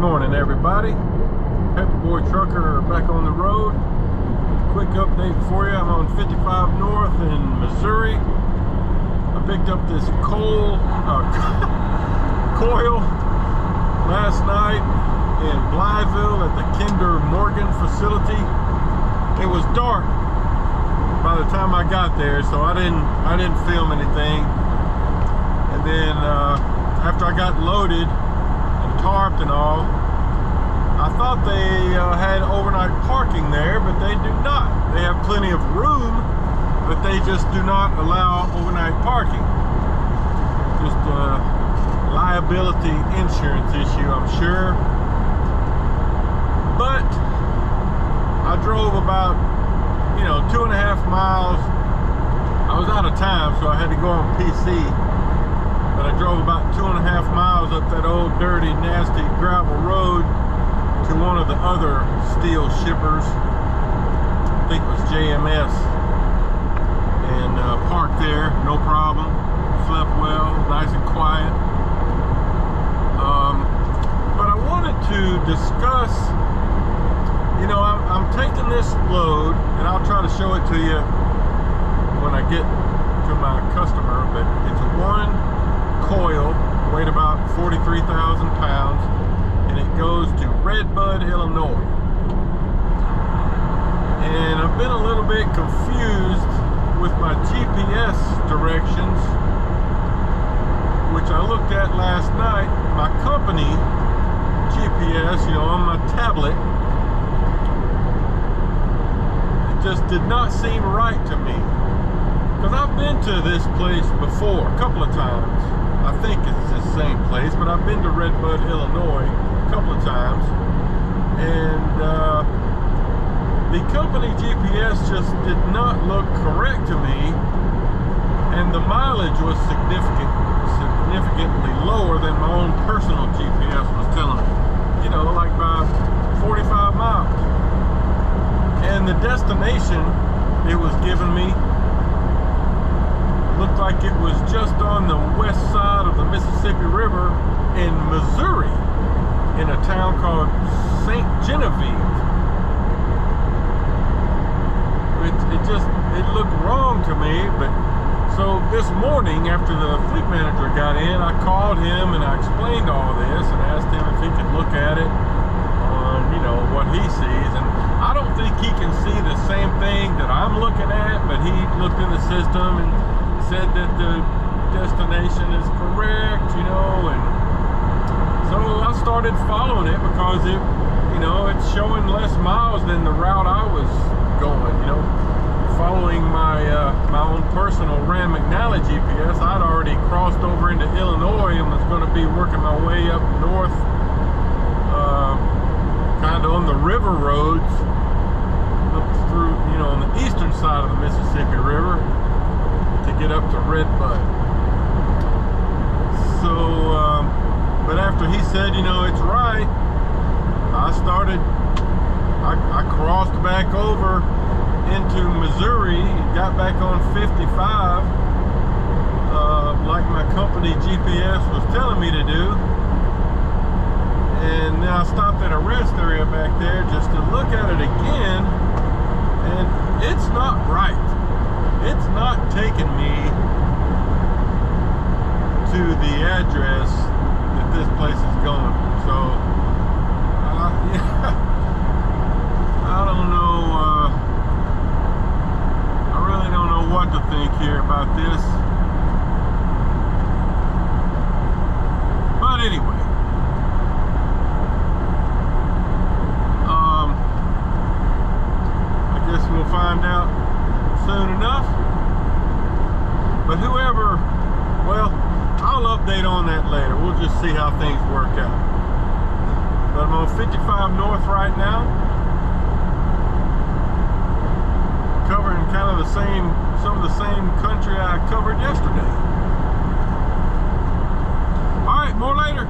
morning, everybody. Pepper Boy Trucker back on the road. Quick update for you. I'm on 55 North in Missouri. I picked up this Coil last night in Blytheville at the Kinder Morgan facility. It was dark by the time I got there, so I didn't film anything. And then after I got loaded and tarped and all, I thought they had overnight parking there, but they do not. They have plenty of room, but they just do not allow overnight parking. Just a liability insurance issue, I'm sure. But I drove about, 2.5 miles. I was out of time, so I had to go on PC. But I drove about 2.5 miles up that old dirty, nasty gravel road to one of the other steel shippers. I think it was JMS. And parked there, no problem. Slept well, nice and quiet. But I wanted to discuss, I'm taking this load, and I'll try to show it to you when I get to my customer, but it's a one Coil, weighed about 43,000 pounds, and it goes to Redbud, Illinois. And I've been a little bit confused with my GPS directions, which I looked at last night. My company GPS, on my tablet, it just did not seem right to me. Because I've been to this place before, a couple of times. I think it's the same place, but I've been to Redbud, Illinois a couple of times. And the company GPS just did not look correct to me. And the mileage was significantly lower than my own personal GPS was telling me. Like by 45 miles. And the destination it was giving me looked like it was just on the west side of the Mississippi River in Missouri, in a town called St. Genevieve. It looked wrong to me. But so this morning, after the fleet manager got in, I called him and I explained all this and asked him if he could look at it on, what he sees. And I don't think he can see the same thing that I'm looking at, but he looked in the system and said that the destination is correct, and so I started following it because it's showing less miles than the route I was going, following my own personal Rand McNally GPS. I'd already crossed over into Illinois and was going to be working my way up north, kind of on the river roads up through, on the eastern side of the Mississippi River to get up to Redbud. So, but after he said, it's right, I crossed back over into Missouri, got back on 55, like my company GPS was telling me to do. And then I stopped at a rest area back there just to look at it again, and it's not right. It's not taking me to the address that this place is going. So, I don't know. I really don't know what to think here about this. But anyway, I guess we'll find out soon enough. But I'll update on that later. We'll just see how things work out. But I'm on 55 North right now, covering kind of some of the same country I covered yesterday. All right, more later.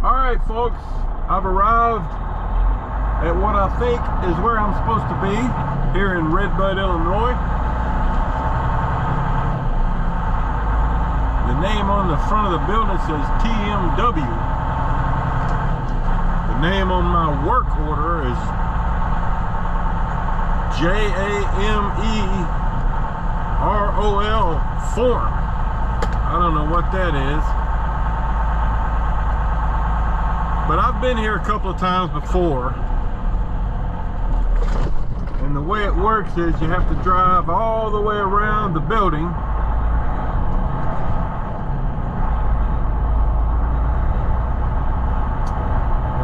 All right, folks, I've arrived at what I think is where I'm supposed to be, here in Redbud, Illinois. The name on the front of the building says TMW. name on my work order is JAMEROL form. I don't know what that is, but I've been here a couple of times before, and the way it works is you have to drive all the way around the building,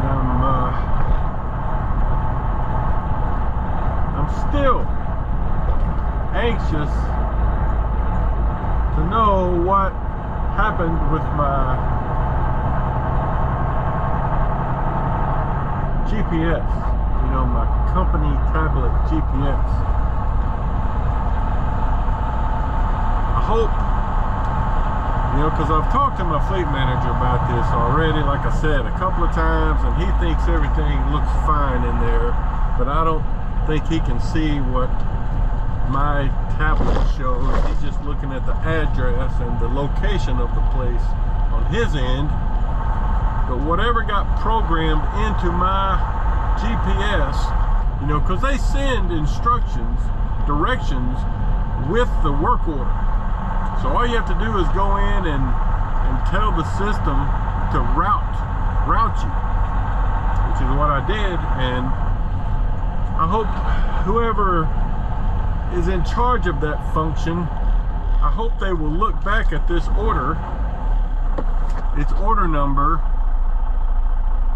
and I'm still anxious to know what happened with my GPS, you know, my company tablet GPS. I hope, you know, because I've talked to my fleet manager about this already, like I said, a couple of times, and he thinks everything looks fine in there, but I don't think he can see what my tablet shows. He's just looking at the address and the location of the place on his end. But whatever got programmed into my GPS, you know, because they send instructions, directions with the work order. So all you have to do is go in and tell the system to route you, which is what I did. And I hope whoever is in charge of that function, I hope they will look back at this order. It's order number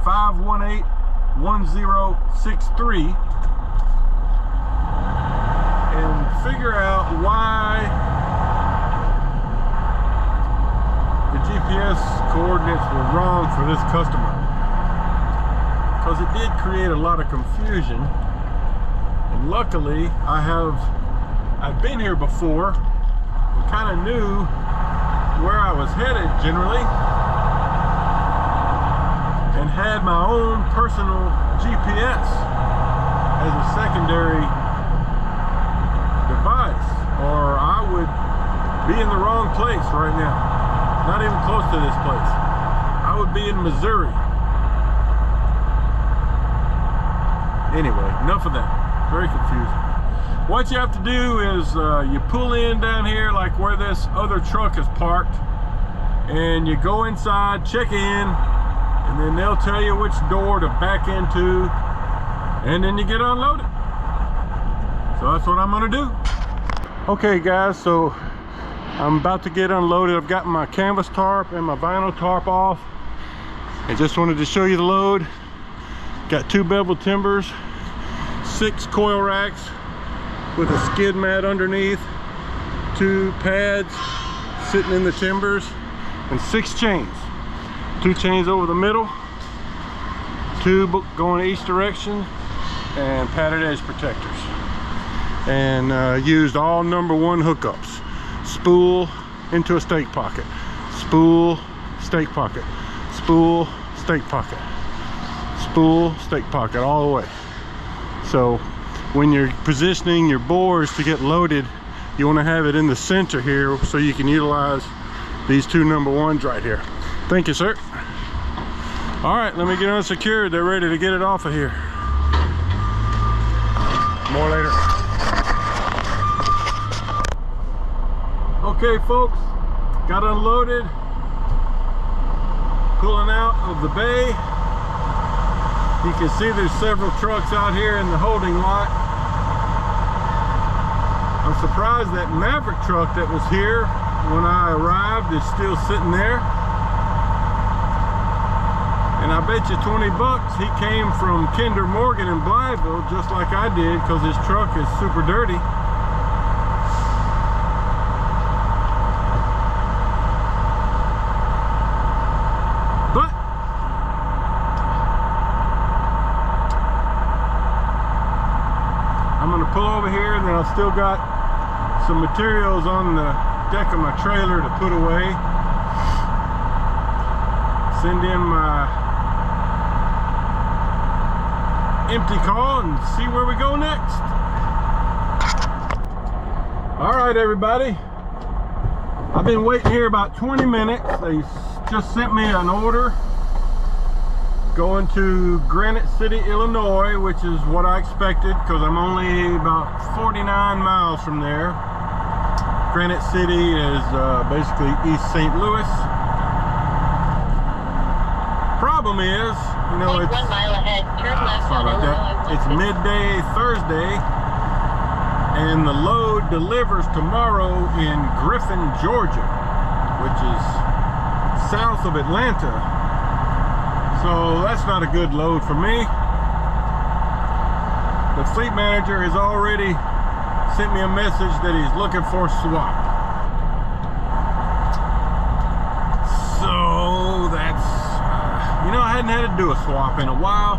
5181063, and figure out why the GPS coordinates were wrong for this customer, because it did create a lot of confusion. And luckily I've been here before and kind of knew where I was headed generally, and had my own personal GPS as a secondary device, or I would be in the wrong place right now. Not even close to this place. I would be in Missouri. Anyway, enough of that. Very confusing. What you have to do is you pull in down here like where this other truck is parked, and you go inside, check in, and then they'll tell you which door to back into, and then you get unloaded. So that's what I'm gonna do. Okay guys, so I'm about to get unloaded. I've got my canvas tarp and my vinyl tarp off, and just wanted to show you the load. Got 2 bevel timbers, 6 coil racks with a skid mat underneath, 2 pads sitting in the timbers, and 6 chains. 2 chains over the middle, 2 going each direction, and padded edge protectors. And used all #1 hookups. Spool into a stake pocket, spool, stake pocket, spool, stake pocket, spool, stake pocket, all the way. So when you're positioning your bores to get loaded, you want to have it in the center here so you can utilize these 2 #1s right here. Thank you, sir. All right, let me get unsecured. They're ready to get it off of here. More later. Okay, folks, got unloaded, pulling out of the bay. You can see there's several trucks out here in the holding lot. I'm surprised that Maverick truck that was here when I arrived is still sitting there. And I bet you 20 bucks he came from Kinder Morgan in Blytheville, just like I did, because his truck is super dirty. But I'm gonna pull over here, and then I've still got some materials on the deck of my trailer to put away. Send in my empty call and see where we go next. All right, everybody, I've been waiting here about 20 minutes. They just sent me an order Going to Granite City, Illinois, which is what I expected because I'm only about 49 miles from there. Granite City is basically East St. Louis. Problem is, you know, it's 1 mile ahead. Turn left on Illinois. It's midday Thursday, and the load delivers tomorrow in Griffin, Georgia, which is south of Atlanta. So that's not a good load for me. The fleet manager has already sent me a message that he's looking for a swap. So that's, you know, I hadn't had to do a swap in a while.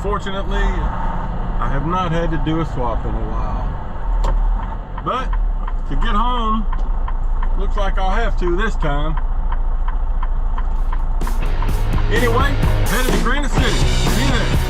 Fortunately, I have not had to do a swap in a while. But to get home, looks like I'll have to this time. Anyway, headed to Granite City. See you there.